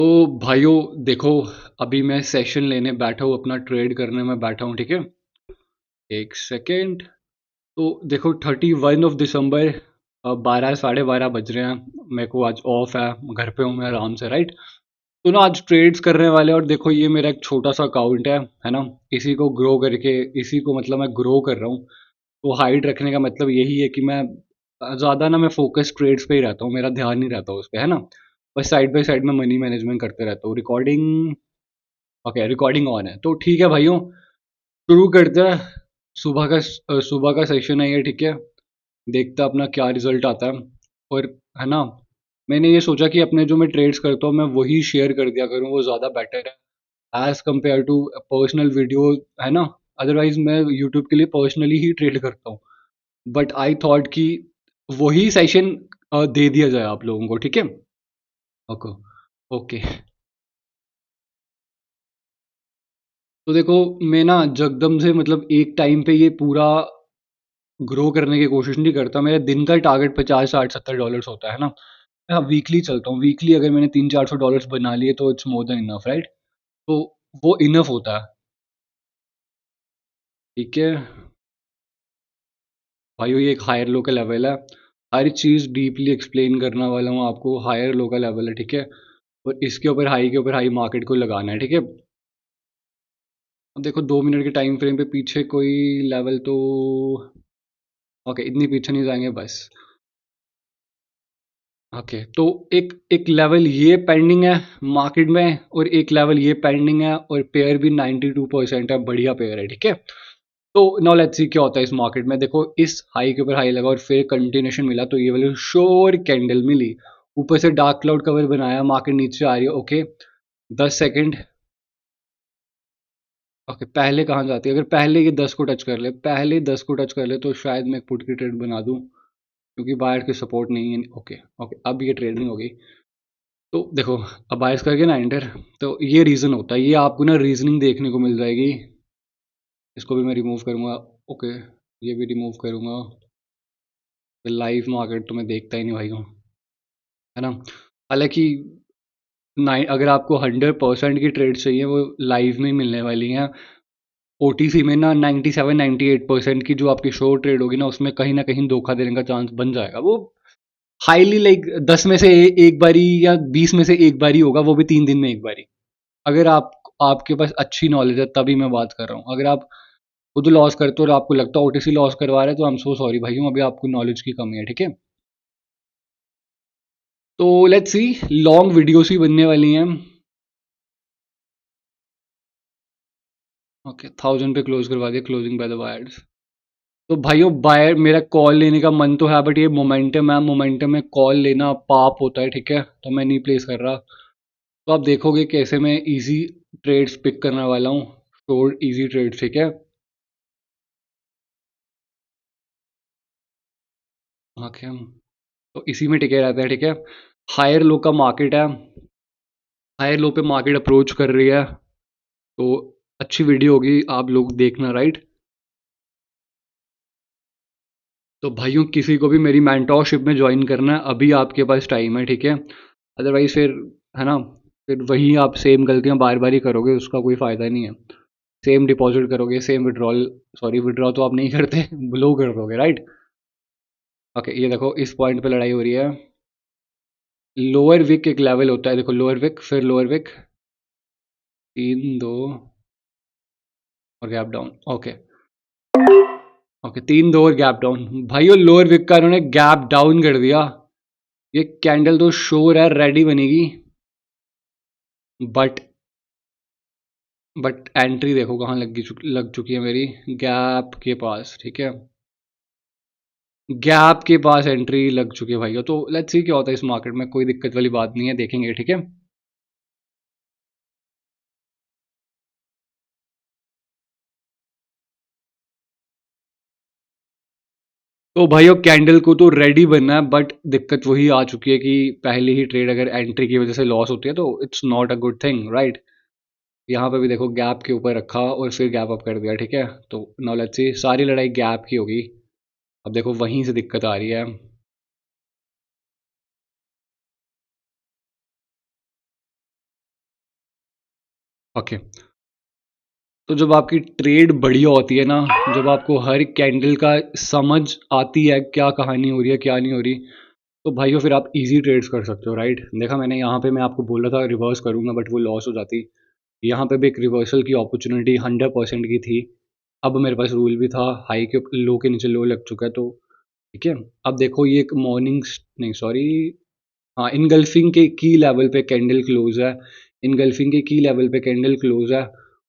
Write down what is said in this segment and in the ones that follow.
तो भाइयों देखो, अभी मैं सेशन लेने बैठा हूँ, अपना ट्रेड करने में बैठा हूँ, ठीक है। एक सेकेंड। तो देखो 31 दिसंबर, 12 साढ़े 12 बज रहे हैं। मेरे को आज ऑफ है, घर पे हूँ मैं आराम से, राइट। तो ना आज ट्रेड्स करने वाले हैं, और देखो ये मेरा एक छोटा सा अकाउंट है ना। इसी को ग्रो करके, इसी को मतलब मैं ग्रो कर रहा हूँ। तो हाइट रखने का मतलब यही है कि मैं ज़्यादा ना, मैं फोकस ट्रेड्स पे ही रहता हूँ, मेरा ध्यान नहीं रहता उस पे, है ना। बस साइड बाय साइड में मनी मैनेजमेंट करते रहता हूँ। रिकॉर्डिंग, ओके रिकॉर्डिंग ऑन है तो ठीक है भाइयों, शुरू करते हैं। सुबह का सेशन है ये, ठीक है। देखते हैं अपना क्या रिजल्ट आता है। और है ना, मैंने ये सोचा कि अपने जो मैं ट्रेड्स करता हूँ मैं वही शेयर कर दिया करूँ, वो ज़्यादा बेटर है as compared to personal video, है ना। अदरवाइज मैं यूट्यूब के लिए पर्सनली ही ट्रेड करता हूँ। बट आई थॉट कि वही सेशन दे दिया जाए आप लोगों को, ठीक है। ओके। ओके। तो देखो, मैं ना जगदम से मतलब एक टाइम पे ये पूरा ग्रो करने की कोशिश नहीं करता। मेरा दिन का टारगेट 50 60 70 डॉलर्स होता है ना। हाँ, वीकली चलता हूँ। वीकली अगर मैंने 300 400 डॉलर्स बना लिए तो it's more than enough, right. तो वो इनफ होता है, ठीक है। भाई ये एक हायर लो का लेवल है। हर चीज़ डीपली एक्सप्लेन करने वाला हूँ आपको। हायर लो का लेवल है, ठीक है। और इसके ऊपर हाई के ऊपर हाई मार्केट को लगाना है, ठीक है। अब देखो 2 मिनट के टाइम फ्रेम पे पीछे कोई लेवल तो, ओके इतनी पीछे नहीं जाएंगे बस। ओके, तो एक एक लेवल ये पेंडिंग है मार्केट में, और एक लेवल ये पेंडिंग है, और पेयर भी 92% है, बढ़िया पेयर है, ठीक है। तो नाउ लेट्स सी क्या होता है इस मार्केट में। देखो इस हाई के ऊपर हाई लगा और फिर कंटिन्यूशन मिला, तो ये वाली श्योर कैंडल मिली। ऊपर से डार्क क्लाउड कवर बनाया, मार्केट नीचे आ रही है, ओके। 10 सेकेंड। ओके, पहले कहाँ जाती है? अगर पहले ये 10 को टच कर ले, पहले 10 को टच कर ले, तो शायद मैं एक पुट की ट्रेड बना दूं, क्योंकि बायर की सपोर्ट नहीं है। ओके। ओके, अब ये ट्रेड नहीं होगी। तो देखो, अब बायर्स करके ना एंटर। तो ये रीज़न होता है, ये आपको ना रीजनिंग देखने को मिल जाएगी। इसको भी मैं रिमूव करूँगा। ओके, ये भी रिमूव करूँगा। लाइव मार्केट तो मैं देखता ही नहीं भाई हूँ, है ना। हालांकि अगर आपको 100% की ट्रेड चाहिए, वो लाइव में ही मिलने वाली हैं। ओटीसी में ना 97 98% की जो आपकी शो ट्रेड होगी ना, उसमें कहीं ना कहीं धोखा देने का चांस बन जाएगा। वो हाईली लाइक 10 में से एक बारी या 20 में से एक बारी होगा, वो भी 3 दिन में एक बारी। अगर आपके पास अच्छी नॉलेज है तभी मैं बात कर रहा हूँ। अगर आप खुद लॉस करते हो और आपको लगता है ओटीसी लॉस करवा रहे हैं, तो आई एम सो सॉरी भाई हूँ, अभी आपको नॉलेज की कमी है, ठीक है। तो लेट्स सी, लॉन्ग वीडियोस ही बनने वाली हैं। ओके, 1000 पे क्लोज करवा दिया, क्लोजिंग बाय द वायर्स। तो भाइयों बायर, मेरा कॉल लेने का मन तो है, बट ये मोमेंटम है, मोमेंटम में कॉल लेना पाप होता है, ठीक है। तो मैं नहीं प्लेस कर रहा। तो आप देखोगे कैसे मैं इजी ट्रेड्स पिक करने वाला हूँ। शोर इजी ट्रेड्स, ठीक है। ओके, तो इसी में टिके रहते हैं, ठीक है। हायर लो का मार्केट है। हायर लो पे मार्केट अप्रोच कर रही है, तो अच्छी वीडियो होगी, आप लोग देखना, राइट। तो भाइयों किसी को भी मेरी मेंटोरशिप में ज्वाइन करना है, अभी आपके पास टाइम है, ठीक है। अदरवाइज फिर, है ना, फिर वही आप सेम गलतियां बार बार ही करोगे, उसका कोई फ़ायदा नहीं है। सेम डिपॉजिट करोगे, सेम विड्रॉल, सॉरी विड्रॉ तो आप नहीं करते ब्लो कर दोगे, राइट। ओके, ये देखो इस पॉइंट पे लड़ाई हो रही है। लोअर विक एक लेवल होता है, देखो लोअर विक, फिर लोअर विक, 3 2 और गैप डाउन, ओके। ओके, 3 2 और गैप डाउन। भाइयों लोअर विक का इन्होंने गैप डाउन कर दिया। ये कैंडल तो श्योर है रेडी बनेगी, बट एंट्री देखो कहाँ लग चुकी है मेरी, गैप के पास, ठीक है। गैप के पास एंट्री लग चुकी है भाइयों। तो लेट्स सी क्या होता है इस मार्केट में, कोई दिक्कत वाली बात नहीं है, देखेंगे, ठीक है। तो भाइयों कैंडल को तो रेडी बनना है, बट दिक्कत वही आ चुकी है कि पहली ही ट्रेड अगर एंट्री की वजह से लॉस होती है तो it's not a good thing, right. यहाँ पे भी देखो गैप के ऊपर रखा और फिर गैप अप कर दिया, ठीक है। तो नाउ लेट्स सी, सारी लड़ाई गैप की होगी। अब देखो वहीं से दिक्कत आ रही है। ओके, तो जब आपकी ट्रेड बढ़िया होती है ना, जब आपको हर कैंडल का समझ आती है क्या कहानी हो रही है क्या नहीं हो रही, तो भाइयों फिर आप इजी ट्रेड्स कर सकते हो, राइट। देखा मैंने यहाँ पे, मैं आपको बोल रहा था रिवर्स करूँगा बट वो लॉस हो जाती। यहाँ पे भी एक रिवर्सल की अपॉर्चुनिटी 100% की थी। अब मेरे पास रूल भी था, हाई के लो के नीचे लो लग चुका है, तो ठीक है। अब देखो ये एक मॉर्निंग, नहीं सॉरी, हाँ, इनगल्फिंग के की लेवल पे कैंडल क्लोज है। इनगल्फिंग के की लेवल पे कैंडल क्लोज है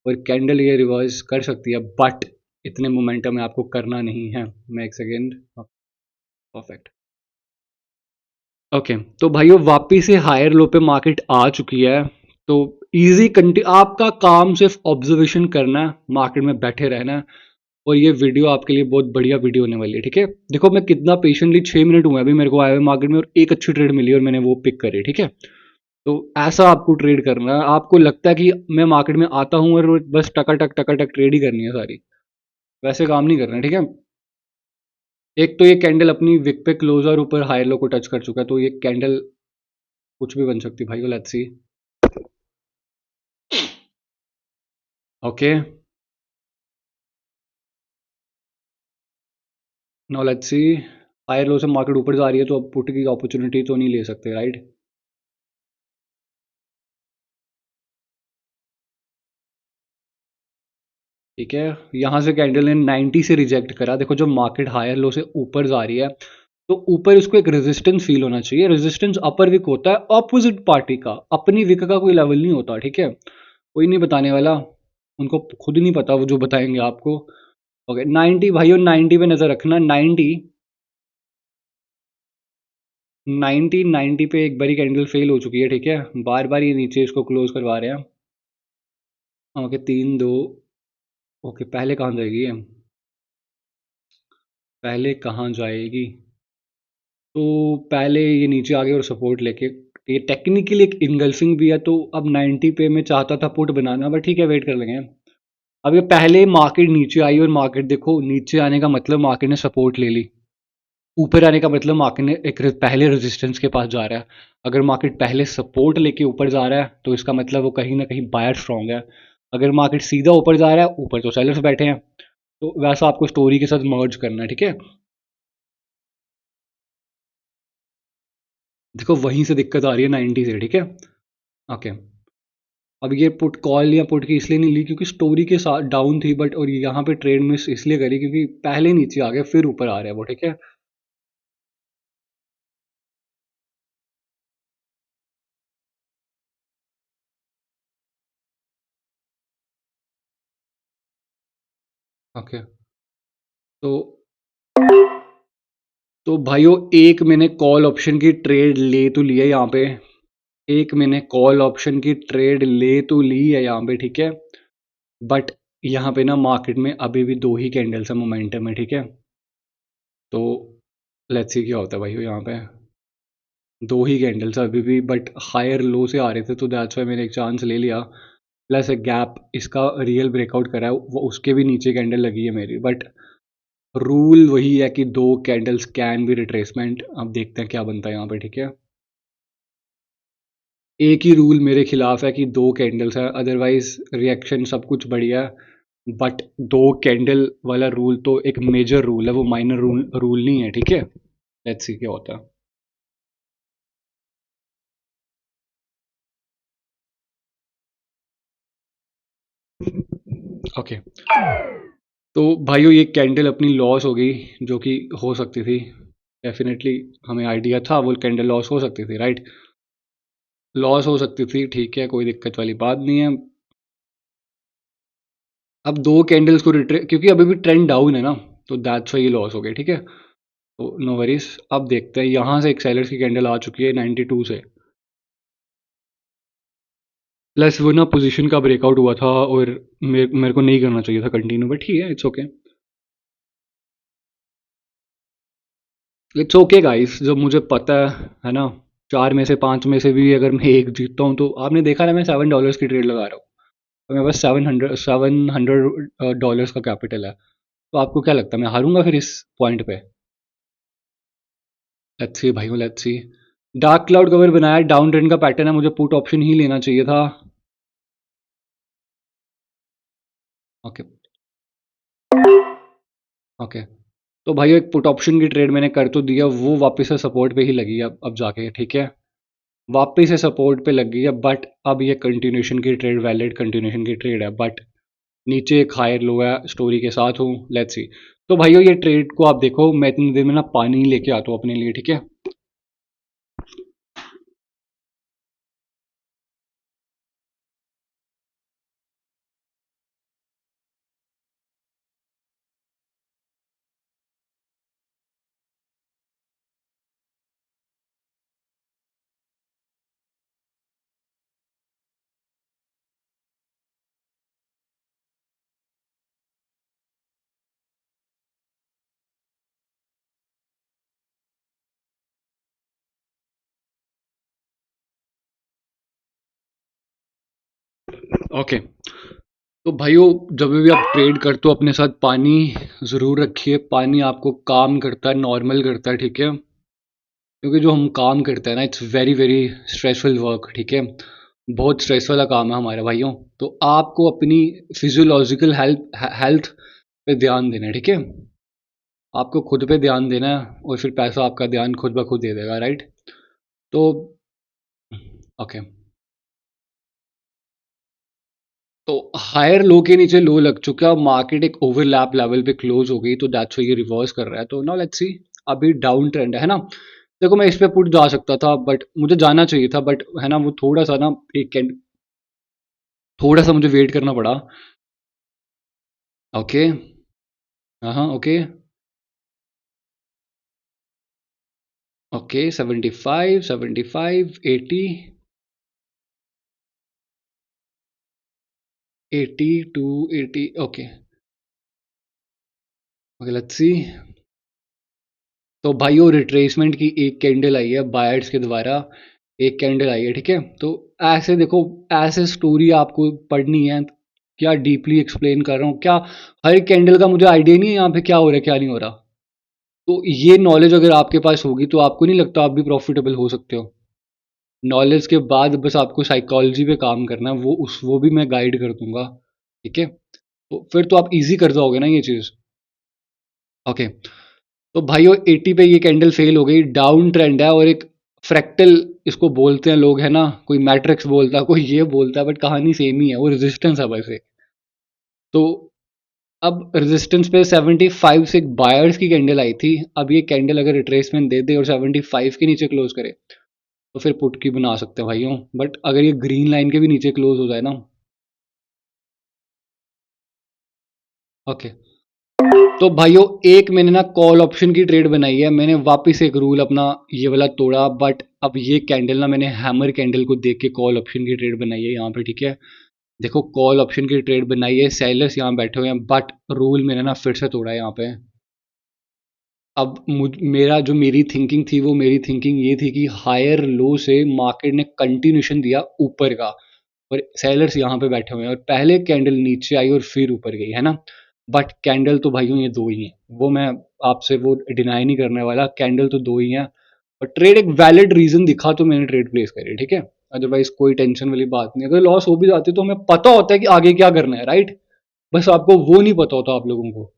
और कैंडल ये रिवर्स कर सकती है, बट इतने मोमेंटम में आपको करना नहीं है। मैं एक सेकेंड, परफेक्ट। ओके, तो भाइयों वापिस से हायर लो पे मार्केट आ चुकी है। तो इजी कंटि आपका काम सिर्फ ऑब्जर्वेशन करना है, मार्केट में बैठे रहना है। और ये वीडियो आपके लिए बहुत बढ़िया वीडियो होने वाली है, ठीक है। देखो मैं कितना पेशेंटली 6 मिनट हुए अभी मेरे को आए हुए मार्केट में और एक अच्छी ट्रेड मिली और मैंने वो पिक करी, ठीक है। तो ऐसा आपको ट्रेड करना है। आपको लगता है कि मैं मार्केट में आता हूँ और बस टका टक ट्रेड ही करनी है सारी, वैसे काम नहीं करना है, ठीक है। एक तो ये कैंडल अपनी विक पे क्लोज और ऊपर हाई लो को टच कर चुका है, तो ये कैंडल कुछ भी बन सकती है भाई, let's see. Okay, now let's see. Higher low से मार्केट ऊपर जा रही है, तो अब पुट की अपॉर्चुनिटी तो नहीं ले सकते, राइट। ठीक है, यहाँ से कैंडल ने 90 से रिजेक्ट करा। देखो जब मार्केट हायर लो से ऊपर जा रही है, तो ऊपर इसको एक रेजिस्टेंस फील होना चाहिए। रेजिस्टेंस अपर विक होता है ऑपोजिट पार्टी का, अपनी विक का कोई लेवल नहीं होता, ठीक है। कोई नहीं बताने वाला, उनको खुद ही नहीं पता, वो जो बताएंगे आपको। ओके 90 भाइयों, 90 पे नजर रखना। 90, 90 पे एक बारी कैंडल फेल हो चुकी है, ठीक है। बार बार ये नीचे इसको क्लोज करवा रहे हैं। ओके 3 2। ओके पहले कहाँ जाएगी ये, पहले कहाँ जाएगी, तो पहले ये नीचे आ गए और सपोर्ट लेके, ये टेक्निकली एक इनगल्फिंग भी है, तो अब 90 पे मैं चाहता था पुट बनाना, बट ठीक है वेट कर लेंगे। अब ये पहले मार्केट नीचे आई और मार्केट देखो नीचे आने का मतलब मार्केट ने सपोर्ट ले ली, ऊपर आने का मतलब मार्केट ने एक पहले रेजिस्टेंस के पास जा रहा है। अगर मार्केट पहले सपोर्ट लेके ऊपर जा रहा है तो इसका मतलब वो कहीं ना कहीं बायर स्ट्रांग है। अगर मार्केट सीधा ऊपर जा रहा है, ऊपर तो सेलर्स बैठे हैं। तो वैसा आपको स्टोरी के साथ मर्ज करना है, ठीक है। देखो वहीं से दिक्कत आ रही है 90 से, ठीक है। ओके, अब ये पुट कॉल या पुट की इसलिए नहीं ली क्योंकि स्टोरी के साथ डाउन थी, बट और यहाँ पे ट्रेड मिस इसलिए करी क्योंकि पहले नीचे आ गया फिर ऊपर आ रहा है वो, ठीक है। ओके, तो भाइयों एक मैंने कॉल ऑप्शन की ट्रेड ले तो लिया यहाँ पे, एक मैंने कॉल ऑप्शन की ट्रेड ले तो ली है यहाँ पे, ठीक है। बट यहाँ पे ना मार्केट में अभी भी दो ही कैंडल्स है, मोमेंटम है, ठीक है। तो लेट्स सी क्या होता है भाई यहाँ पे, दो ही कैंडल्स अभी भी, बट हायर लो से आ रहे थे, तो दैट्स वाई मैंने एक चांस ले लिया। प्लस एक गैप इसका रियल ब्रेकआउट करा है, वो उसके भी नीचे कैंडल लगी है मेरी, बट रूल वही है कि दो कैंडल्स कैन बी रिट्रेसमेंट। अब देखते हैं क्या बनता है यहाँ पे, ठीक है। एक ही रूल मेरे खिलाफ है कि दो कैंडल्स है, अदरवाइज रिएक्शन सब कुछ बढ़िया है। बट दो कैंडल वाला रूल तो एक मेजर रूल है, वो माइनर रूल रूल नहीं है, ठीक है। लेट्स सी क्या होता है। ओके, तो भाइयों ये कैंडल अपनी लॉस हो गई, जो कि हो सकती थी, डेफिनेटली हमें आइडिया था वो कैंडल लॉस हो सकती थी, राइट। लॉस हो सकती थी, ठीक है, कोई दिक्कत वाली बात नहीं है। अब दो कैंडल्स को रिट्रे क्योंकि अभी भी ट्रेंड डाउन है ना, तो दैट्स वाई ये लॉस हो गई, ठीक है। तो नो वरीज, अब देखते हैं यहाँ से एक सेलर्स की कैंडल आ चुकी है 92 से। प्लस वो ना पोजीशन का ब्रेकआउट हुआ था और मेरे को नहीं करना चाहिए था कंटिन्यू, बट ठीक है, it's okay. It's okay guys, जब मुझे पता है ना, 4 में से 5 में से भी अगर मैं एक जीतता हूँ, तो आपने देखा ना मैं $7 की ट्रेड लगा रहा हूँ, तो मेरे पास 700 डॉलर्स का कैपिटल है। तो आपको क्या लगता है मैं हारूंगा फिर इस पॉइंट पे? लेट्स सी भाई, let's C. Dark cloud cover बनाया, डाउन ट्रेंड का पैटर्न है, मुझे पुट ऑप्शन ही लेना चाहिए था। Okay, okay. तो भाई एक पुट ऑप्शन की ट्रेड मैंने कर तो दिया, वो वापस से सपोर्ट पे ही लगी है अब जाके, ठीक है? वापस से सपोर्ट पे लग गई है, बट अब ये कंटिन्यूएशन की ट्रेड, वैलिड कंटिन्यूएशन की ट्रेड है, बट नीचे एक हायर लो है, स्टोरी के साथ हूँ, लेट्स सी। तो भाइयों ये ट्रेड को आप देखो, मैं इतनी देर में ना पानी लेके आता हूँ अपने लिए, ठीक है? ओके। तो भाइयों जब भी आप ट्रेड करते हो अपने साथ पानी ज़रूर रखिए। पानी आपको काम करता है, नॉर्मल करता है, ठीक है? क्योंकि जो हम काम करते हैं ना, it's very very stressful work, ठीक है? बहुत स्ट्रेस वाला काम है हमारे भाइयों। तो आपको अपनी फिजियोलॉजिकल हेल्थ हेल्थ पे ध्यान देना है, ठीक है? आपको खुद पे ध्यान देना है, और फिर पैसा आपका ध्यान खुद ब खुद दे देगा, राइट? तो ओके। तो हायर लो के नीचे लो लग चुका, मार्केट एक ओवरलैप लेवल पे क्लोज हो गई, तो दैट्स व्हाई ये रिवर्स कर रहा है। तो नाउ लेट्स सी, अभी डाउन ट्रेंड है ना? देखो मैं इस पे पुट जा सकता था, बट मुझे जाना चाहिए था, बट है ना वो थोड़ा सा ना, एक कैंड थोड़ा सा मुझे वेट करना पड़ा। ओके। हाँ हाँ, okay. Okay, 75, 75, 80, 80 to 80। Okay, okay, let's see. तो भाइयों रिट्रेसमेंट की एक कैंडल आई है बायर्स के द्वारा, एक कैंडल आई है, ठीक है? तो ऐसे देखो, ऐसे स्टोरी आपको पढ़नी है। क्या डीपली एक्सप्लेन कर रहा हूँ क्या? हर कैंडल का मुझे आइडिया नहीं है यहाँ पे क्या हो रहा है क्या नहीं हो रहा। तो ये नॉलेज अगर आपके पास होगी तो आपको नहीं लगता आप भी प्रॉफिटेबल हो सकते हो? नॉलेज के बाद बस आपको साइकोलॉजी पे काम करना है, वो भी मैं गाइड कर दूंगा, ठीक है? तो फिर तो आप इजी कर जाओगे ना ये चीज़। ओके। तो भाइयों 80 पे ये कैंडल फेल हो गई, डाउन ट्रेंड है, और एक फ्रैक्टल इसको बोलते हैं लोग, है ना? कोई मैट्रिक्स बोलता है, कोई ये बोलता है, बट कहानी सेम ही है, वो रेजिस्टेंस है बस एक। तो अब रेजिस्टेंस पे 75 से एक बायर्स की कैंडल आई थी। अब ये कैंडल अगर रिट्रेसमेंट दे दे और 75 के नीचे क्लोज करे, तो फिर पुट की बना सकते हैं भाइयों। बट अगर ये ग्रीन लाइन के भी नीचे क्लोज हो जाए ना। ओके। तो भाइयों एक मैंने ना कॉल ऑप्शन की ट्रेड बनाई है, मैंने वापस एक रूल अपना ये वाला तोड़ा, बट अब ये कैंडल ना मैंने हैमर कैंडल को देख के कॉल ऑप्शन की ट्रेड बनाई है यहाँ पे, ठीक है? देखो कॉल ऑप्शन की ट्रेड बनाई है, सेलर्स यहाँ बैठे हुए हैं, बट रूल मैंने ना फिर से तोड़ा है यहाँ पे। अब मेरा जो मेरी थिंकिंग थी, वो मेरी थिंकिंग ये थी कि हायर लो से मार्केट ने कंटिन्यूशन दिया ऊपर का, और सेलर्स यहाँ पे बैठे हुए हैं, और पहले कैंडल नीचे आई और फिर ऊपर गई, है ना? बट कैंडल तो भाइयों ये दो ही हैं, वो मैं आपसे वो डिनाई नहीं करने वाला, कैंडल तो दो ही हैं। और ट्रेड एक वैलिड रीजन दिखा तो मैंने ट्रेड प्लेस करी, ठीक है? अदरवाइज कोई टेंशन वाली बात नहीं। अगर लॉस हो भी जाती तो हमें पता होता है कि आगे क्या करना है, राइट? बस आपको वो नहीं पता होता आप लोगों को।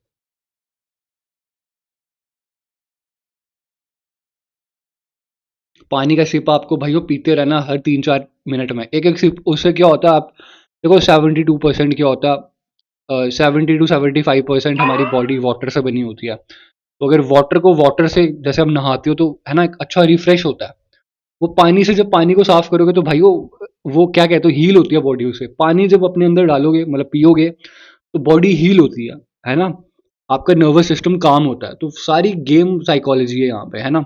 पानी का सिप आपको भाइयों पीते रहना हर 3-4 मिनट में, एक एक सिप। उससे क्या होता है, आप देखो 72% क्या होता है, 70 to 75% हमारी बॉडी वाटर से बनी होती है। तो अगर वाटर को वाटर से जैसे हम नहाते हो तो है ना, एक अच्छा रिफ्रेश होता है। वो पानी से जब पानी को साफ करोगे तो भाइयों वो क्या कहते हो, हील होती है बॉडी उससे। पानी जब अपने अंदर डालोगे, मतलब पियोगे, तो बॉडी हील होती है ना? आपका नर्वस सिस्टम काम होता है। तो सारी गेम साइकोलॉजी है यहाँ पे, है ना?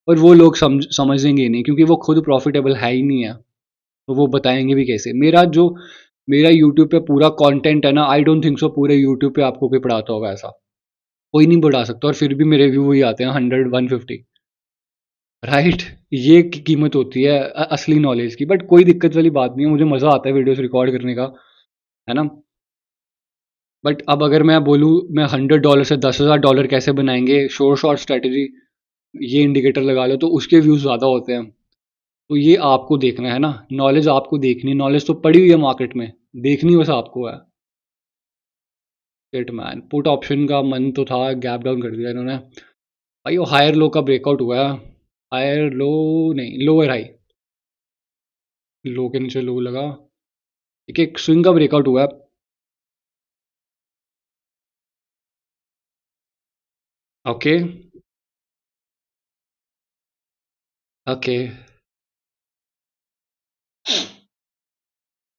और वो लोग समझेंगे ही नहीं, क्योंकि वो खुद प्रॉफिटेबल है ही नहीं है। तो वो बताएंगे भी कैसे? मेरा यूट्यूब पे पूरा कंटेंट है ना, आई डोंट थिंक सो पूरे यूट्यूब पे आपको कोई पढ़ाता होगा ऐसा। कोई नहीं पढ़ा सकता, और फिर भी मेरे व्यू वही आते हैं 100-150, राइट? ये कीमत होती है असली नॉलेज की। बट कोई दिक्कत वाली बात नहीं है, मुझे मज़ा आता है वीडियोस रिकॉर्ड करने का, है ना? बट अब अगर मैं बोलूँ मैं $100 से $10,000 कैसे बनाएंगे, शॉर्ट स्ट्रैटेजी, ये इंडिकेटर लगा लो, तो उसके व्यूज़ ज़्यादा होते हैं। तो ये आपको देखना है ना, नॉलेज आपको देखनी है। नॉलेज तो पड़ी हुई है मार्केट में, देखनी बस आपको है। शिट मैन, पुट ऑप्शन का मन तो था, गैप डाउन कर दिया इन्होंने भाई। वो हायर लो का ब्रेकआउट हुआ है, हायर लो नहीं, लोअर हाई, लो के नीचे लो लगा, ठीक है, एक स्विंग का ब्रेकआउट हुआ है। ओके ओके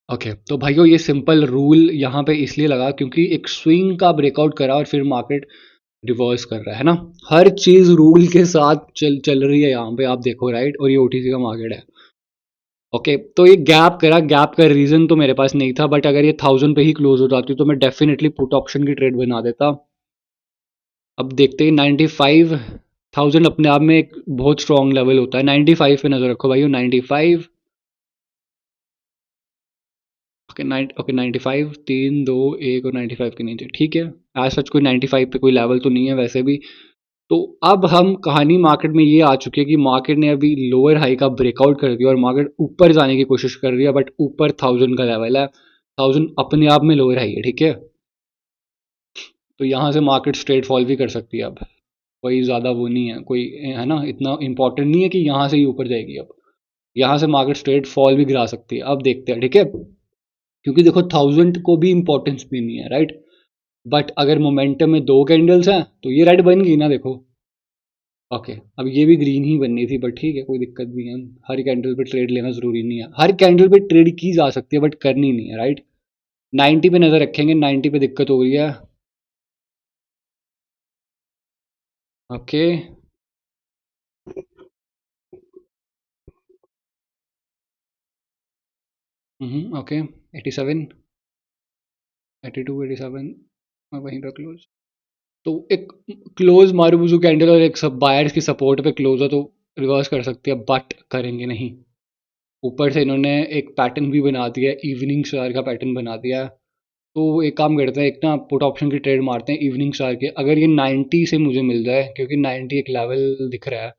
ओके, तो भाइयों ये सिंपल रूल यहाँ पे इसलिए लगा क्योंकि एक स्विंग का ब्रेकआउट करा और फिर मार्केट रिवर्स कर रहा है ना। हर चीज रूल के साथ चल चल रही है यहाँ पे, आप देखो राइट, और ये ओटीसी का मार्केट है। ओके, तो ये गैप करा, गैप का रीजन तो मेरे पास नहीं था, बट अगर ये 1000 पे ही क्लोज हो जाती तो मैं डेफिनेटली पुट ऑप्शन की ट्रेड बना देता। अब देखते हैं, 95,000 अपने आप में एक बहुत स्ट्रॉन्ग लेवल होता है। 95 पे नजर रखो भाई, 95। ओके 95, 3 2 1 और 95 के नीचे, ठीक है। आज सच कोई 95 पे कोई लेवल तो नहीं है वैसे भी। तो अब हम कहानी मार्केट में ये आ चुकी है कि मार्केट ने अभी लोअर हाई का ब्रेकआउट कर दिया और मार्केट ऊपर जाने की कोशिश कर रही है, बट ऊपर 1000 का लेवल है, 1000 अपने आप में लोअर हाई है, ठीक है। तो यहाँ से मार्केट स्ट्रेट फॉल भी कर सकती है अब, कोई ज़्यादा वो नहीं है, कोई है ना, इतना इंपॉर्टेंट नहीं है कि यहाँ से ही ऊपर जाएगी। अब यहाँ से मार्केट स्ट्रेट फॉल भी गिरा सकती है, अब देखते हैं, ठीक है। क्योंकि देखो 1000 को भी इंपॉर्टेंस भी नहीं है, राइट। बट अगर मोमेंटम में दो कैंडल्स हैं तो ये रेड बन गई ना, देखो। ओके, अब ये भी ग्रीन ही बननी थी, बट ठीक है, कोई दिक्कत नहीं है। हर कैंडल पे ट्रेड लेना जरूरी नहीं है, हर कैंडल पे ट्रेड की जा सकती है बट करनी नहीं है, राइट। 90 पे नजर रखेंगे, 90 पे दिक्कत हो गई है। ओके। ओके, 87, 82, 87, मैं वहीं पर क्लोज। तो एक क्लोज मारूबुजू कैंडल और एक सब बायर्स की सपोर्ट पे क्लोज हो तो रिवर्स कर सकती है, बट करेंगे नहीं। ऊपर से इन्होंने एक पैटर्न भी बना दिया है, इवनिंग स्टार का पैटर्न बना दिया है। तो एक काम करते हैं, एक ना पुट ऑप्शन की ट्रेड मारते हैं इवनिंग स्टार के। अगर ये 90 से मुझे मिल जाए, क्योंकि 90 एक लेवल दिख रहा है,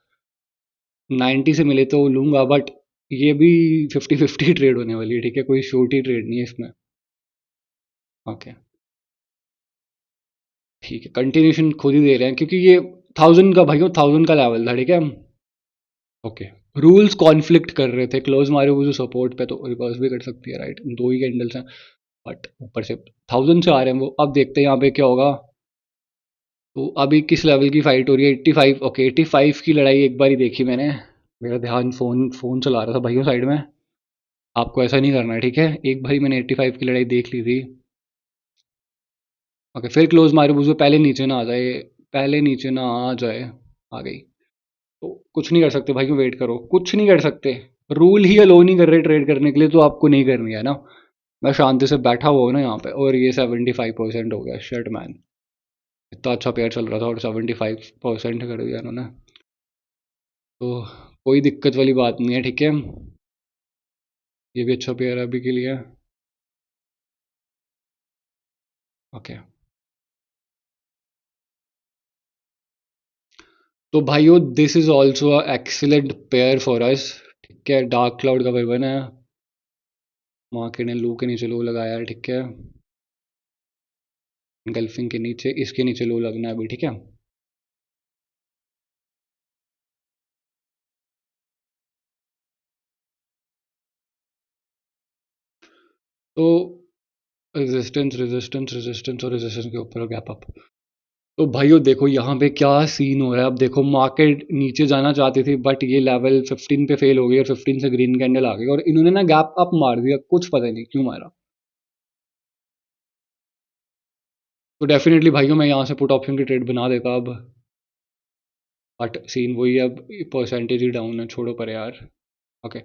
90 से मिले तो लूंगा, बट ये भी 50-50 ट्रेड होने वाली है, ठीक है, कोई छोटी ट्रेड नहीं है इसमें। ओके, ठीक है, कंटिन्यूशन खुद ही दे रहे हैं क्योंकि ये 1000 का भाई, 1000 का लेवल था, ठीक है। ओके, रूल्स कॉन्फ्लिक्ट कर रहे थे, क्लोज मारे वो जो सपोर्ट पे तो रिवर्स भी कर सकती है, राइट, दो ही कैंडल्स हैं, बट ऊपर से 1000 से आ रहे हैं वो। अब देखते हैं यहाँ पे क्या होगा। तो अभी किस लेवल की फाइट हो रही है, 85। ओके, 85 की लड़ाई एक बार ही देखी मैंने, मेरा ध्यान फोन फोन चला रहा था भाइयों साइड में। आपको ऐसा नहीं करना है, ठीक है, एक भाई मैंने 85 की लड़ाई देख ली थी। ओके, फिर क्लोज मारो बुझो, पहले नीचे ना आ जाए, पहले नीचे ना आ जाए, आ गई। तो कुछ नहीं कर सकते भाइयों, वेट करो, कुछ नहीं कर सकते। रूल ही अलो नहीं कर रहे ट्रेड करने के लिए, तो आपको नहीं करनी है ना। मैं शांति से बैठा हुआ हूँ ना यहाँ पे, और ये 75% हो गया, शर्ट मैन। इतना अच्छा पेयर चल रहा था और 75% कर दिया इन्होंने। तो कोई दिक्कत वाली बात नहीं है, ठीक है। ये भी अच्छा पेयर है अभी के लिए। ओके, तो भाइयों this is also a excellent pair for us, ठीक है। डार्क क्लाउड का पेयर बना है, मार्केट ने लो के नीचे लो लगाया है, ठीक है। गल्फिंग के नीचे, इसके नीचे लो लगना है अभी, ठीक है। तो रेजिस्टेंस रेजिस्टेंस रेजिस्टेंस और रेजिस्टेंस के ऊपर गैप अप। तो भाइयों देखो यहाँ पे क्या सीन हो रहा है। अब देखो मार्केट नीचे जाना चाहती थी, बट ये लेवल 15 पे फेल हो गई और 15 से ग्रीन कैंडल आ गई और इन्होंने ना गैप अप मार दिया, कुछ पता नहीं क्यों मारा। तो डेफिनेटली भाइयों मैं यहाँ से पुट ऑप्शन की ट्रेड बना देता अब, बट सीन वही है, अब परसेंटेज ही डाउन है, छोड़ो पर यार। ओके,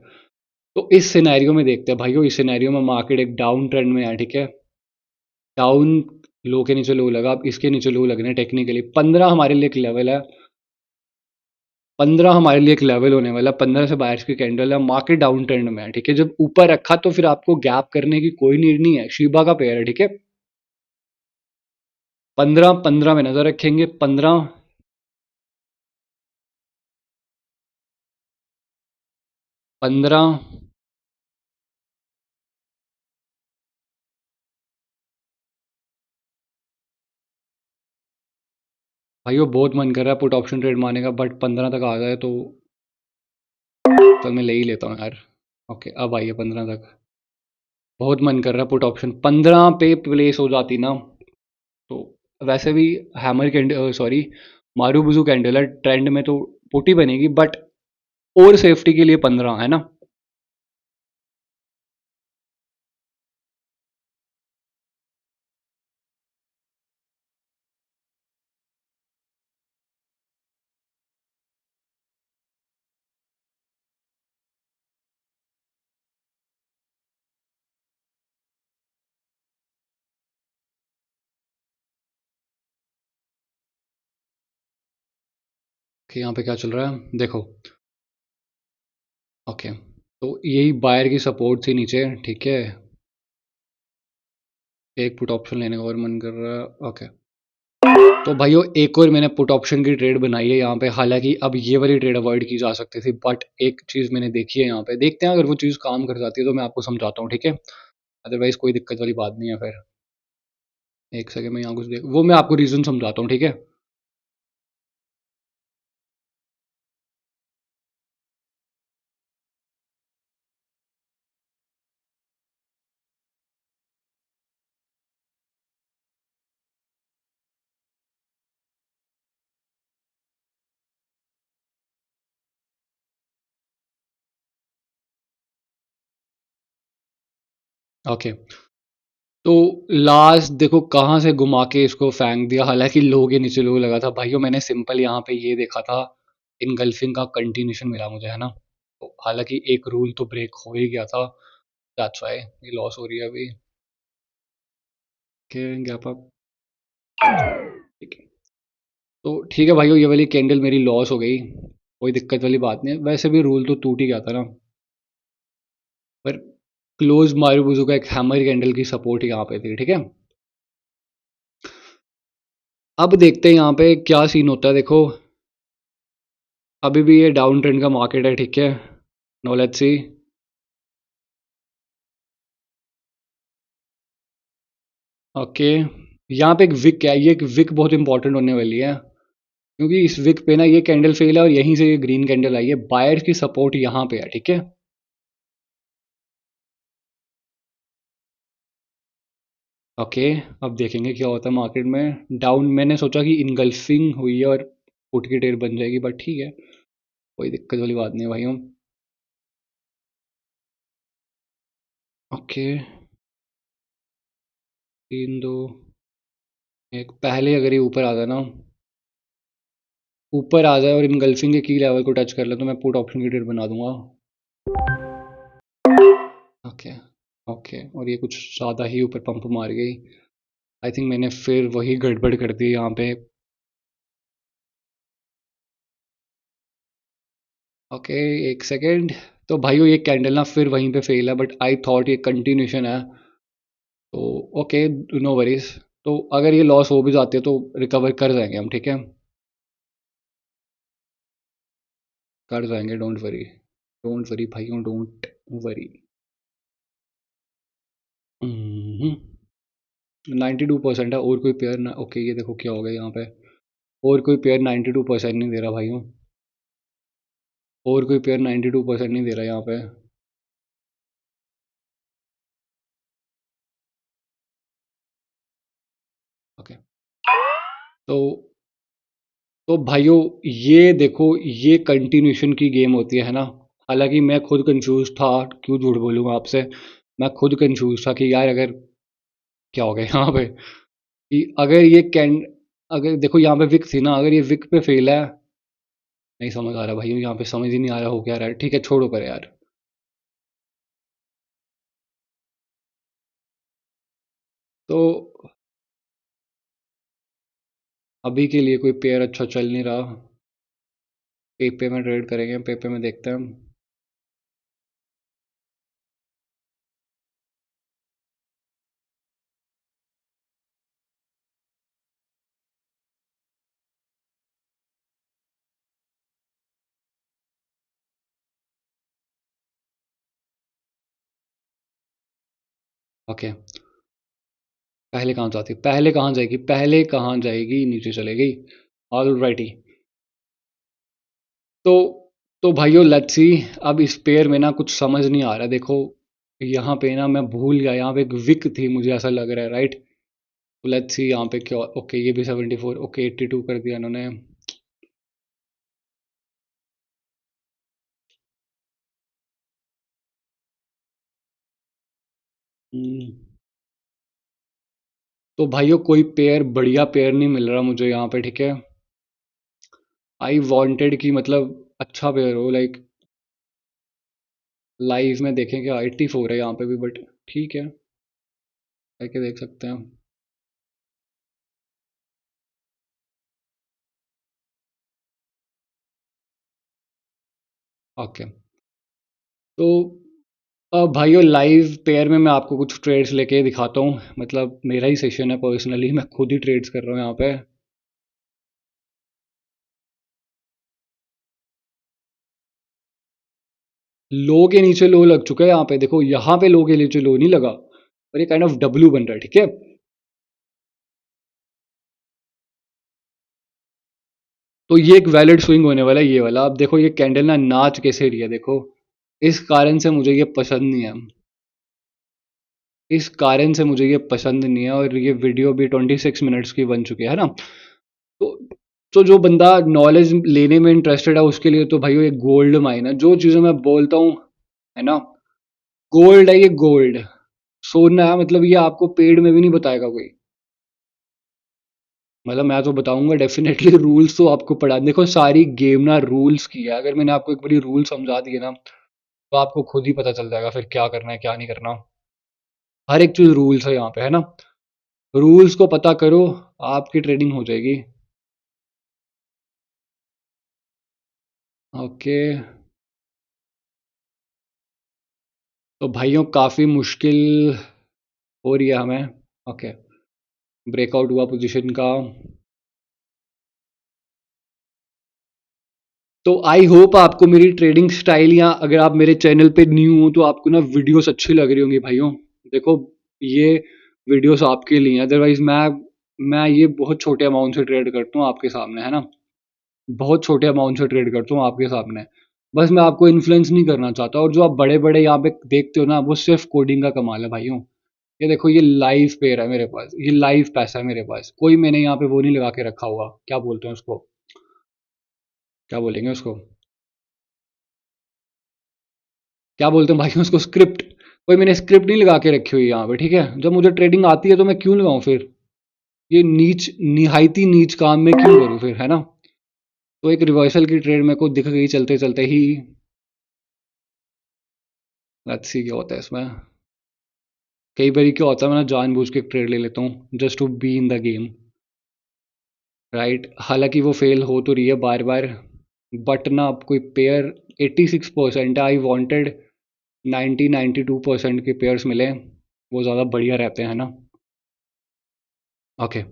तो इस सिनेरियो में देखते हैं भाइयों, इस सिनेरियो में मार्केट एक डाउन ट्रेंड में है, ठीक है। डाउन, लो के नीचे लो लगा, अब इसके नीचे लो लगना है टेक्निकली। 15 हमारे लिए एक लेवल है, 15 हमारे लिए एक लेवल होने वाला, 15 से बायर्स की कैंडल है, मार्केट डाउन ट्रेंड में है, ठीक है। जब ऊपर रखा तो फिर आपको गैप करने की कोई नीड नहीं है, शिबा का पेयर है, ठीक है। 15 15 में नजर रखेंगे, 15, 15, भाई वो बहुत मन कर रहा है पुट ऑप्शन ट्रेड मारने का, बट 15 तक आ गए तो चल मैं ले ही लेता हूँ यार। ओके, अब आइए 15 तक। बहुत मन कर रहा है पुट ऑप्शन 15 पे प्लेस हो जाती ना तो। वैसे भी hammer candle, sorry, marubozu candle है ट्रेंड में तो पुट ही बनेगी, बट और सेफ्टी के लिए 15 है ना। कि यहाँ पे क्या चल रहा है देखो। ओके, तो यही बायर की सपोर्ट थी नीचे, ठीक है। एक पुट ऑप्शन लेने का और मन कर रहा है। ओके, तो भाइयों एक और मैंने पुट ऑप्शन की ट्रेड बनाई है यहाँ पे। हालांकि अब ये वाली ट्रेड अवॉइड की जा सकती थी, बट एक चीज़ मैंने देखी है यहाँ पे, देखते हैं अगर वो चीज़ काम कर जाती है तो मैं आपको समझाता हूँ, ठीक है। अदरवाइज कोई दिक्कत वाली बात नहीं है फिर। एक सेकंड में यहाँ कुछ देख, वो मैं आपको रीज़न समझाता हूँ, ठीक है। ओके, तो लास्ट देखो कहाँ से घुमा के इसको फेंक दिया। हालांकि लो के नीचे लो लगा था भाइयों, मैंने सिंपल यहाँ पे ये देखा था, इनगल्फिंग का कंटिन्यूशन मिला मुझे, है ना। तो हालांकि एक रूल तो ब्रेक हो ही गया था, दैट्स व्हाई ये लॉस हो रही है अभी। के गैप अप, ठीक है। तो ठीक है भाइयों, ये वाली कैंडल मेरी लॉस हो गई, कोई दिक्कत वाली बात नहीं है। वैसे भी रूल तो टूट ही गया था ना, पर क्लोज मारूबुजू का एक हैमर कैंडल की सपोर्ट यहाँ पे थी, ठीक है। अब देखते हैं यहाँ पे क्या सीन होता है। देखो अभी भी ये डाउन ट्रेंड का मार्केट है, ठीक है। No let's see. ओके, यहाँ पे एक विक है, ये एक विक बहुत इंपॉर्टेंट होने वाली है, क्योंकि इस विक पे ना ये कैंडल फेल है और यहीं से ये ग्रीन कैंडल आई है। बायर्स की सपोर्ट यहाँ पे है, ठीक है। ओके, अब देखेंगे क्या होता है मार्केट में। डाउन मैंने सोचा कि इनगल्फिंग हुई है और पुट की टेल बन जाएगी, बट ठीक है, कोई दिक्कत वाली बात नहीं है भाइयों। ओके, 3 2 1, पहले अगर ये ऊपर आ जाए ना, ऊपर आ जाए और इनगल्फिंग के की लेवल को टच कर ले तो मैं पुट ऑप्शन की ट्रेड बना दूंगा। ओके, ओके, और ये कुछ ज़्यादा ही ऊपर पंप मार गई। आई थिंक मैंने फिर वही गड़बड़ कर दी यहाँ पे। ओके, एक सेकेंड। तो भाइयों ये कैंडल ना फिर वहीं पे फेल है, बट आई थॉट ये कंटिन्यूशन है, तो ओके, नो वरीज। तो अगर ये लॉस हो भी जाती है तो रिकवर कर जाएंगे हम, ठीक है। कर जाएंगे, डोंट वरी, डोंट वरी भाइयों, डोंट वरी। 92% है, और कोई पेयर ना। ओके, ये देखो क्या हो गया यहाँ पे, और कोई पेयर 92% नहीं दे रहा भाइयों, और कोई पेयर 92% नहीं दे रहा यहाँ पे। ओके, तो भाइयों ये देखो, ये कंटिन्यूशन की गेम होती है ना। हालांकि मैं खुद कंफ्यूज था, क्यों झूठ बोलूँगा आपसे, मैं खुद कंफ्यूज था कि यार अगर क्या हो गया यहाँ पे, कि अगर ये कैंड, अगर देखो यहाँ पे विक थी ना, अगर ये विक पे फेल है, नहीं समझ आ रहा भाई, यहाँ पे समझ ही नहीं आ रहा हो क्या रहा है। ठीक है, छोड़ो पर यार। तो अभी के लिए कोई पेयर अच्छा चल नहीं रहा। पेपे में ट्रेड करेंगे, पेपे में देखते हैं हम। ओके, पहले कहाँ जाती, पहले कहाँ जाएगी, पहले कहाँ जाएगी, नीचे चले गई। ऑलराइटी। तो तो भाइयों लेट्स सी। अब इस पेयर में ना कुछ समझ नहीं आ रहा। देखो यहाँ पे ना मैं भूल गया, यहाँ पे एक विक थी मुझे ऐसा लग रहा है, राइट? तो लेट्स सी यहाँ पे क्या। ओके ये भी 74, ओके 82 कर दिया इन्होंने। हम्म, तो भाइयों कोई पेयर, बढ़िया पेयर नहीं मिल रहा मुझे यहाँ पे, ठीक है। आई वांटेड कि मतलब अच्छा पेयर हो, लाइक लाइव में देखें क्या। 84 है यहाँ पे भी, बट ठीक है, करके देख सकते हैं। ओके। तो भाइयों लाइव पेयर में मैं आपको कुछ ट्रेड्स लेके दिखाता हूँ। मतलब मेरा ही सेशन है, पर्सनली मैं खुद ही ट्रेड्स कर रहा हूँ यहाँ पे। लो के नीचे लो लग चुका है यहाँ पे, देखो यहाँ पे लो के नीचे लो नहीं लगा, और ये काइंड ऑफ डब्ल्यू बन रहा है, ठीक है। तो ये एक वैलिड स्विंग होने वाला है ये वाला। अब देखो ये कैंडल ना नाच कैसे रही है, देखो इस कारण से मुझे ये पसंद नहीं है। इस कारण से मुझे ये पसंद नहीं है, और ये वीडियो भी 26 मिनट्स की बन चुकी है ना। तो तो जो बंदा नॉलेज लेने में इंटरेस्टेड है उसके लिए तो भाई ये गोल्ड माइन है। जो चीज़ें मैं बोलता हूँ, है ना, गोल्ड है ये, गोल्ड सोना है। मतलब ये आपको पेड में भी नहीं बताएगा कोई। मतलब मैं तो बताऊंगा डेफिनेटली। रूल्स तो आपको पढ़ा, देखो सारी गेम ना रूल्स की है। अगर मैंने आपको एक बारी रूल समझा दिए ना, तो आपको खुद ही पता चल जाएगा फिर क्या करना है क्या नहीं करना। हर एक चीज़ रूल्स है यहाँ पे, है ना। रूल्स को पता करो, आपकी ट्रेडिंग हो जाएगी। ओके। तो भाइयों काफ़ी मुश्किल हो रही है हमें। ओके, ब्रेकआउट हुआ पोजीशन का। तो आई होप आपको मेरी ट्रेडिंग स्टाइल, या अगर आप मेरे चैनल पे न्यू हो तो आपको ना वीडियोस अच्छी लग रही होंगी भाइयों। देखो ये वीडियोस आपके लिए हैं, अदरवाइज मैं ये बहुत छोटे अमाउंट से ट्रेड करता हूँ आपके सामने, है ना। बहुत छोटे अमाउंट से ट्रेड करता हूँ आपके सामने। बस मैं आपको इन्फ्लुएंस नहीं करना चाहता। और जो आप बड़े बड़े यहाँ पे देखते हो ना, वो सिर्फ कोडिंग का कमाल है भाइयों। ये देखो ये लाइव पेयर है मेरे पास, ये लाइव पैसा है मेरे पास, कोई मैंने यहाँ पे वो नहीं लगा के रखा हुआ, क्या बोलते हैं उसको, क्या बोलेंगे उसको, क्या बोलते हैं भाई उसको, स्क्रिप्ट। कोई मैंने स्क्रिप्ट नहीं लगा के रखी हुई है यहाँ पे, ठीक है। जब मुझे ट्रेडिंग आती है तो मैं क्यों लगाऊं फिर, ये नीच निहायती नीच काम में क्यों करूं फिर, है ना। तो एक रिवर्सल की ट्रेड मेरे को दिख गई चलते चलते ही। लेट्स सी क्या होता है इसमें। कई बार क्या होता है, मैं ना जानबूझ के ट्रेड ले लेता हूँ just to be in the game, right. हालांकि वो फेल हो तो रही है बार बार, बट ना अब कोई पेयर 86% है। आई वांटेड 92% के पेयर्स मिले, वो ज़्यादा बढ़िया रहते हैं ना। ओके।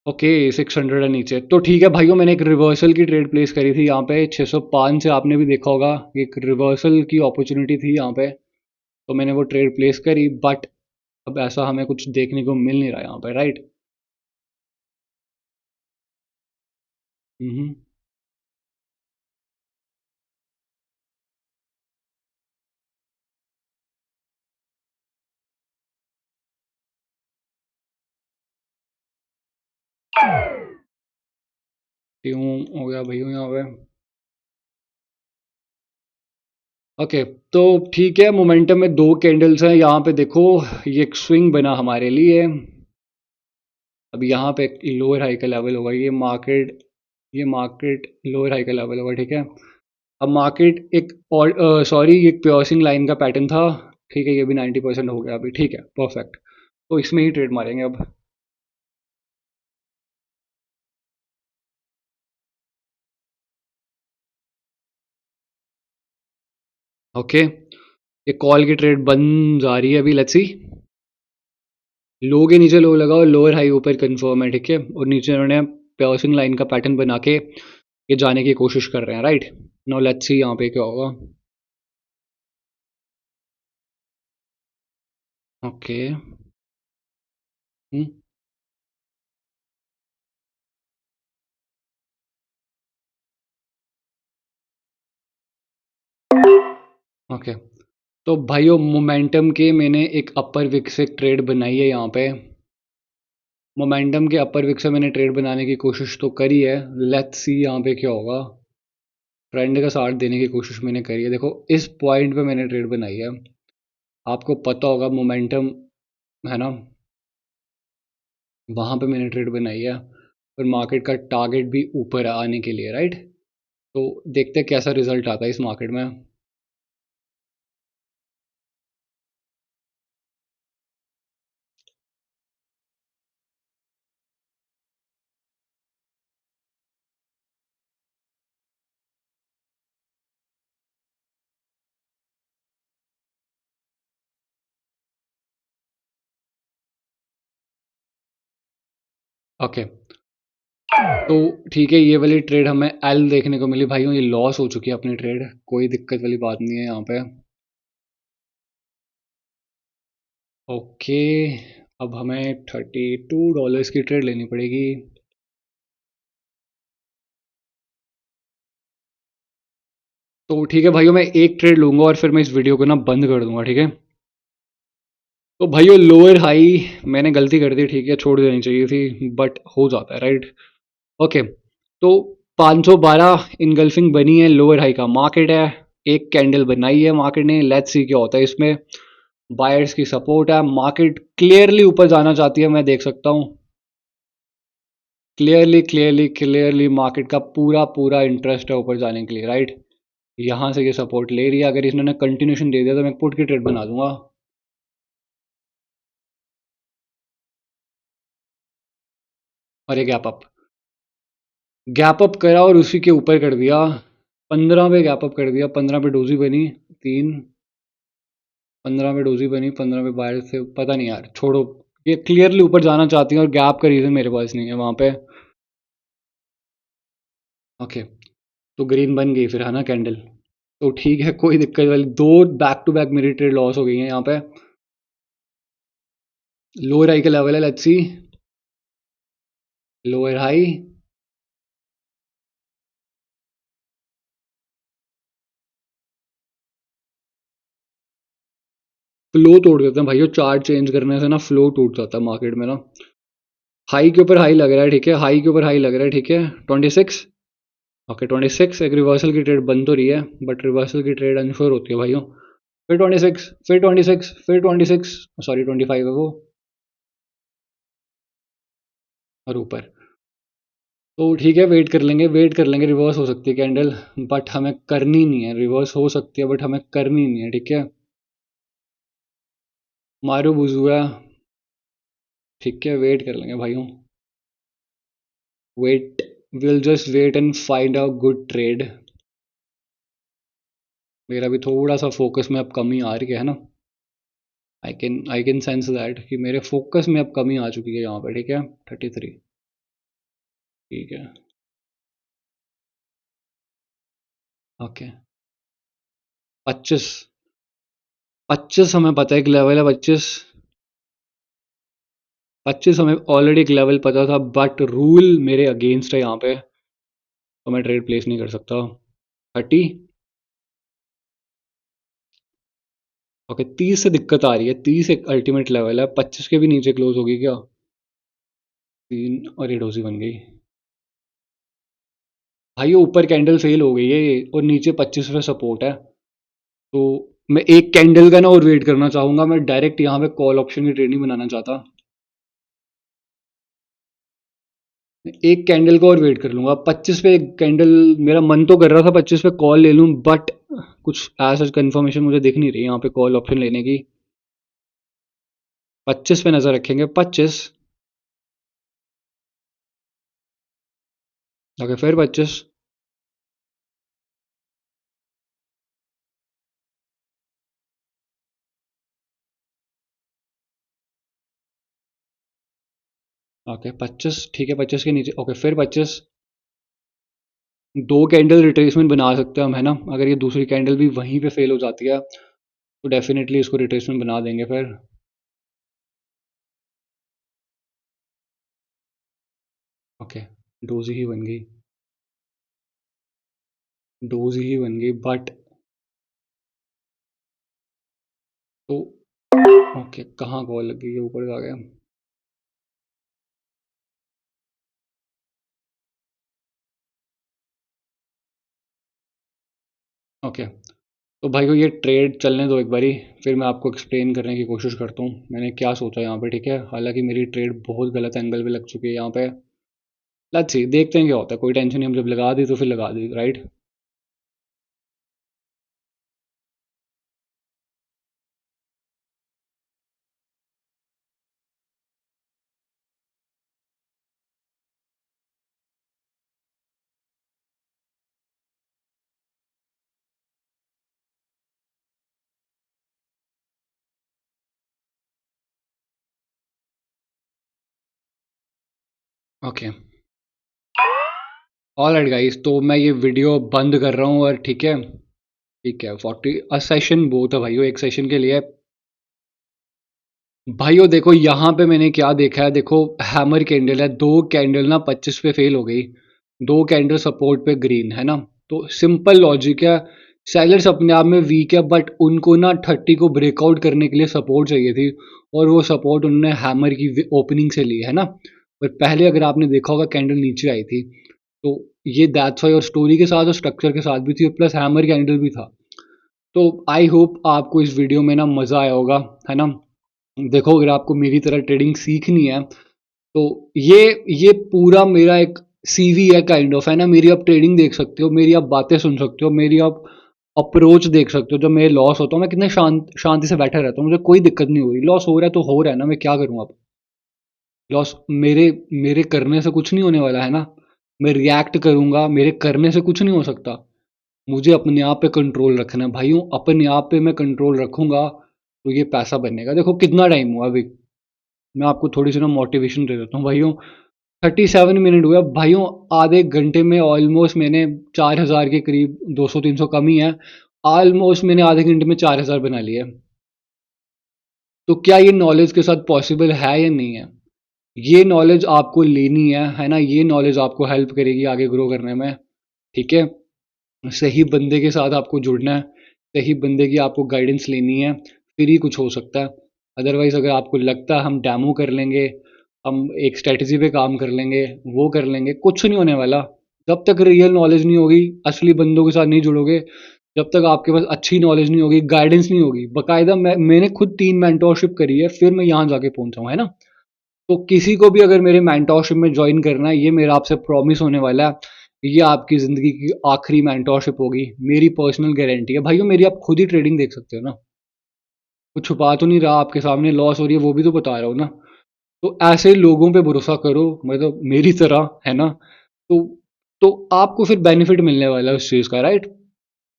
ओके 600 है नीचे, तो ठीक है भाइयों। मैंने एक रिवर्सल की ट्रेड प्लेस करी थी यहाँ पे 605 से, आपने भी देखा होगा। एक रिवर्सल की अपॉर्चुनिटी थी यहाँ पे, तो मैंने वो ट्रेड प्लेस करी। बट अब ऐसा हमें कुछ देखने को मिल नहीं रहा यहाँ पे, राइट। हम्म। क्यों हो गया भैया यहाँ पे। ओके। तो ठीक है, मोमेंटम में दो कैंडल्स हैं यहाँ पे, देखो ये एक स्विंग बना हमारे लिए। अब यहाँ पे लोअर हाई का लेवल होगा, ये मार्केट लोअर हाई का लेवल होगा, ठीक है। अब मार्केट एक और सॉरी, ये प्योसिंग लाइन का पैटर्न था, ठीक है। ये भी 90% हो गया अभी, ठीक है, परफेक्ट। तो इसमें ही ट्रेड मारेंगे अब। ओके, ये कॉल की ट्रेड बन जा रही है अभी, लेट्स सी। लो के नीचे लो लगा और लोअर हाई ऊपर कंफर्म है, ठीक है। और नीचे उन्होंने प्योसिंग लाइन का पैटर्न बना के ये जाने की कोशिश कर रहे हैं, राइट। नो लेट्स सी यहाँ पे क्या होगा। ओके। ओके, तो भाइयों मोमेंटम के मैंने एक अपर विक से ट्रेड बनाई है यहाँ पे। मोमेंटम के अपर विक से मैंने ट्रेड बनाने की कोशिश तो करी है। लेट्स सी यहाँ पे क्या होगा। ट्रेंड का साथ देने की कोशिश मैंने करी है। देखो इस पॉइंट पे मैंने ट्रेड बनाई है। आपको पता होगा मोमेंटम है ना, वहाँ पे मैंने ट्रेड बनाई है। और मार्केट का टारगेट भी ऊपर है आने के लिए, राइट। तो देखते हैं कैसा रिजल्ट आता है इस मार्केट में। ओके, तो ठीक है, ये वाली ट्रेड हमें एल देखने को मिली भाइयों। ये लॉस हो चुकी है अपनी ट्रेड, कोई दिक्कत वाली बात नहीं है यहाँ पे। ओके, अब हमें $32 की ट्रेड लेनी पड़ेगी। तो ठीक है भाइयों, मैं एक ट्रेड लूंगा और फिर मैं इस वीडियो को ना बंद कर दूंगा, ठीक है। तो भाइयों लोअर हाई मैंने गलती कर दी, ठीक है, छोड़ देनी चाहिए थी, बट हो जाता है, राइट। ओके, तो 512 इनगल्फिंग बनी है, लोअर हाई का मार्केट है। एक कैंडल बनाई है मार्केट ने, लेट्स सी क्या होता है इसमें। बायर्स की सपोर्ट है, मार्केट क्लियरली ऊपर जाना चाहती है, मैं देख सकता हूँ। क्लियरली क्लियरली क्लियरली मार्केट का पूरा पूरा इंटरेस्ट है ऊपर जाने के लिए, राइट। यहाँ से ये सपोर्ट ले रही है, अगर इन्होंने कंटिन्यूशन दे दिया तो मैं पुट की ट्रेड बना दूंगा। और ये गैप अप करा और उसी के ऊपर कर दिया। 15 पे गैप अप कर दिया, 15 पे डोजी बनी। तीन, 15 पे डोजी बनी, 15 पे बाहर से पता नहीं यार, छोड़ो। ये क्लियरली ऊपर जाना चाहती है और गैप का रीज़न मेरे पास नहीं है वहाँ पे। ओके, तो ग्रीन बन गई फिर, है ना, कैंडल। तो ठीक है, कोई दिक्कत वाली दो बैक टू बैक मेरी ट्रेड लॉस हो गई है यहाँ पे। लोअर हाई का लेवल है, let's see. Lower high, flow तोड़ देते हैं भाइयों। चार्ट चेंज करने से ना फ्लो टूट जाता है मार्केट में ना। हाई के ऊपर हाई लग रहा है, ठीक है, हाई के ऊपर हाई लग रहा है, ठीक है। 26। ओके, 26 एक रिवर्सल की ट्रेड बन तो रही है, बट रिवर्सल की ट्रेड अनश्योर होती है भाइयों। फिर 26, फिर 26, फिर 26, सॉरी 25 है वो। और ऊपर। तो ठीक है, वेट कर लेंगे, वेट कर लेंगे, रिवर्स हो सकती है कैंडल। बट हमें करनी नहीं है, रिवर्स हो सकती है बट हमें करनी नहीं है, ठीक है। मारू बुजुआ, ठीक है, वेट कर लेंगे भाइयों। Wait, will just wait and find a good trade. मेरा भी थोड़ा सा फोकस में अब कमी आ रही है ना। आई कैन सेंस दैट कि मेरे फोकस में अब कमी आ चुकी है यहाँ पे, ठीक है। 33, ठीक है। ओके, 25, 25 हमें पता है एक लेवल है, 25। 25 हमें ऑलरेडी एक लेवल पता था, बट रूल मेरे अगेंस्ट है यहाँ पे, तो मैं ट्रेड प्लेस नहीं कर सकता। 30। ओके, 30 से दिक्कत आ रही है, 30 एक अल्टीमेट लेवल है, 25 के भी नीचे क्लोज होगी क्या। तीन और ये डोजी बन गई। भाई ये ऊपर कैंडल फेल हो गई है और नीचे 25 पे सपोर्ट है। तो मैं एक कैंडल का ना और वेट करना चाहूंगा, मैं डायरेक्ट यहाँ पे कॉल ऑप्शन की ट्रेड नहीं बनाना चाहता। एक कैंडल को और वेट कर लूंगा, 25 पे एक कैंडल। मेरा मन तो कर रहा था 25 पे कॉल ले लूं, बट कुछ ऐसा कंफर्मेशन मुझे दिख नहीं रही यहाँ पे कॉल ऑप्शन लेने की। 25 पे नजर रखेंगे, 25। ओके, फिर 25। ओके, 25, ठीक है, 25 के नीचे, ओके, फिर 25। दो कैंडल रिट्रेसमेंट बना सकते हैं हम, है ना। अगर ये दूसरी कैंडल भी वहीं पे फेल हो जाती है तो डेफिनेटली इसको रिट्रेसमेंट बना देंगे फिर। ओके, डोज ही बन गई, डोज ही बन गई, बट तो ओके, कहाँ कॉल लगी, ये ऊपर आ गया। ओके, तो भाई को ये ट्रेड चलने दो एक बारी, फिर मैं आपको एक्सप्लेन करने की कोशिश करता हूँ मैंने क्या सोचा यहाँ पे, ठीक है। हालांकि मेरी ट्रेड बहुत गलत एंगल पे लग चुकी है यहाँ पे। लेट्स सी, देखते हैं क्या होता है, कोई टेंशन नहीं, हम जब लगा दी तो फिर लगा दी, राइट। ओके, ऑलराइट गाइस, तो मैं ये वीडियो बंद कर रहा हूँ और ठीक है। ठीक है, 40 सेशन बहुत है भाइयों एक सेशन के लिए। भाइयों देखो यहाँ पे मैंने क्या देखा है, देखो हैमर कैंडल है, दो कैंडल ना 25 पे फेल हो गई, दो कैंडल सपोर्ट पे ग्रीन है ना। तो सिंपल लॉजिक है, सेलर्स अपने आप में वीक है बट उनको ना 30 को ब्रेकआउट करने के लिए सपोर्ट चाहिए थी, और वो सपोर्ट उन्होंने हैमर की ओपनिंग से ली है ना। पर पहले अगर आपने देखा होगा कैंडल नीचे आई थी, तो ये दैट्स वाई, और स्टोरी के साथ और स्ट्रक्चर के साथ भी थी, प्लस हैमर कैंडल भी था। तो आई होप आपको इस वीडियो में ना मज़ा आया होगा, है ना। देखो अगर आपको मेरी तरह ट्रेडिंग सीखनी है, तो ये पूरा मेरा एक सीवी है काइंड ऑफ, है ना। मेरी आप ट्रेडिंग देख सकते हो, मेरी आप बातें सुन सकते हो, मेरी आप अप्रोच देख सकते हो। जब मैं लॉस होता हूँ मैं कितने शांति से बैठा रहता हूँ, मुझे कोई दिक्कत नहीं हो रही। लॉस हो रहा है तो हो रहा है ना, मैं क्या करूँ अब। लॉस मेरे मेरे करने से कुछ नहीं होने वाला है ना। मैं रिएक्ट करूंगा, मेरे करने से कुछ नहीं हो सकता। मुझे अपने आप पे कंट्रोल रखना है भाइयों, अपने आप पे मैं कंट्रोल रखूंगा तो ये पैसा बनेगा। देखो कितना टाइम हुआ अभी, मैं आपको थोड़ी सी ना मोटिवेशन दे देता हूँ भाइयों। 37 मिनट हुआ भाइयों, आधे घंटे में ऑलमोस्ट मैंने 4,000 के करीब, 200-300 कम ही है, ऑलमोस्ट मैंने आधे घंटे में 4,000 बना लिए। तो क्या ये नॉलेज के साथ पॉसिबल है या नहीं है? ये नॉलेज आपको लेनी है ना। ये नॉलेज आपको हेल्प करेगी आगे ग्रो करने में, ठीक है। सही बंदे के साथ आपको जुड़ना है, सही बंदे की आपको गाइडेंस लेनी है, फिर ही कुछ हो सकता है। अदरवाइज अगर आपको लगता है हम डैमो कर लेंगे, हम एक स्ट्रेटजी पे काम कर लेंगे, वो कर लेंगे, कुछ नहीं होने वाला। जब तक रियल नॉलेज नहीं होगी, असली बंदों के साथ नहीं जुड़ोगे, जब तक आपके पास अच्छी नॉलेज नहीं होगी, गाइडेंस नहीं होगी, बाकायदा मैंने खुद 3 मेंटोरशिप करी है फिर मैं यहाँ जाके पहुंचा हूँ, है ना। तो किसी को भी अगर मेरे मेंटोरशिप में ज्वाइन करना है, ये मेरा आपसे प्रॉमिस होने वाला है, ये आपकी ज़िंदगी की आखिरी मेंटोरशिप होगी, मेरी पर्सनल गारंटी है भाइयों। मेरी आप खुद ही ट्रेडिंग देख सकते हो ना, कुछ छुपा तो नहीं रहा आपके सामने, लॉस हो रही है वो भी तो बता रहा हूँ ना। तो ऐसे लोगों पे भरोसा करो, मतलब मेरी तरह, है ना। तो तो आपको फिर बेनिफिट मिलने वाला है उस चीज़ का, राइट।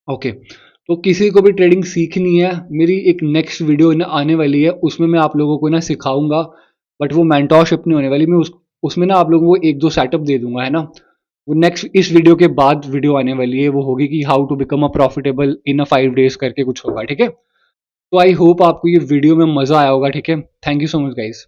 ओके, तो किसी को भी ट्रेडिंग सीखनी है, मेरी एक नेक्स्ट वीडियो आने वाली है, उसमें मैं आप लोगों को ना सिखाऊंगा। बट वो मेंटोरशिप नहीं होने वाली, मैं उसमें ना आप लोगों को एक दो सेटअप दे दूंगा, है ना। वो नेक्स्ट इस वीडियो के बाद वीडियो आने वाली है, वो होगी कि how to become a profitable in a 5 days करके कुछ होगा, ठीक है। तो आई होप आपको ये वीडियो में मज़ा आया होगा, ठीक है। Thank you so much guys.